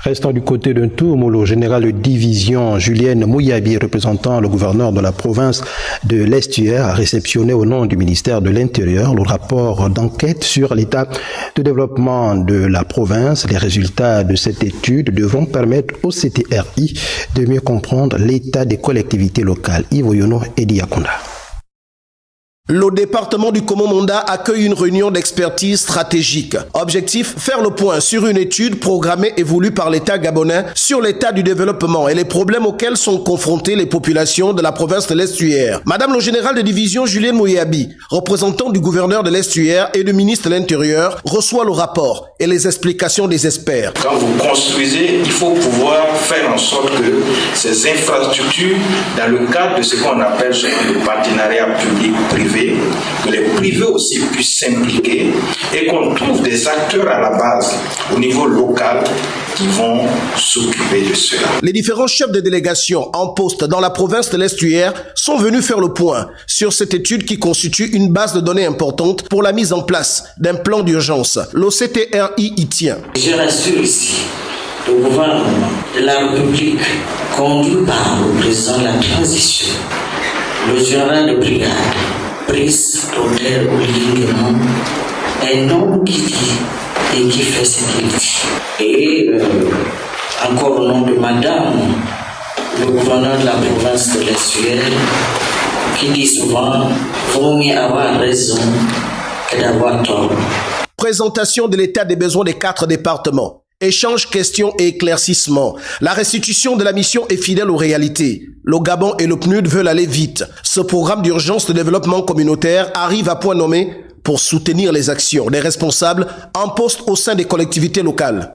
Restant du côté d'un tour, le général de division Julienne Mouyabi, représentant le gouverneur de la province de l'Estuaire, a réceptionné au nom du ministère de l'Intérieur le rapport d'enquête sur l'état de développement de la province. Les résultats de cette étude devront permettre au CTRI de mieux comprendre l'état des collectivités locales. Ivo Yono et Diakunda. Le département du Komo-Monda accueille une réunion d'expertise stratégique. Objectif, faire le point sur une étude programmée et voulue par l'État gabonais sur l'état du développement et les problèmes auxquels sont confrontées les populations de la province de l'Estuaire. Madame le général de division Julienne Mouyabi, représentant du gouverneur de l'Estuaire et du ministre de l'Intérieur, reçoit le rapport et les explications des experts. Quand vous construisez, il faut pouvoir faire en sorte que ces infrastructures, dans le cadre de ce qu'on appelle le partenariat public-privé, que les privés aussi puissent s'impliquer et qu'on trouve des acteurs à la base au niveau local qui vont s'occuper de cela. Les différents chefs de délégation en poste dans la province de l'Estuaire sont venus faire le point sur cette étude qui constitue une base de données importante pour la mise en place d'un plan d'urgence. Le CTRI y tient. Je rassure ici le gouvernement de la République conduit par le président de la transition, le général de brigade, Brice Dr Olignement, un homme qui dit et qui fait ce qu'il dit. Et encore au nom de madame, le gouverneur de la province de l'Estuaire, qui dit souvent, vaut mieux avoir raison que d'avoir tort. Présentation de l'état des besoins des 4 départements. Échange, questions et éclaircissements. La restitution de la mission est fidèle aux réalités. Le Gabon et le PNUD veulent aller vite. Ce programme d'urgence de développement communautaire arrive à point nommé pour soutenir les actions des responsables en poste au sein des collectivités locales.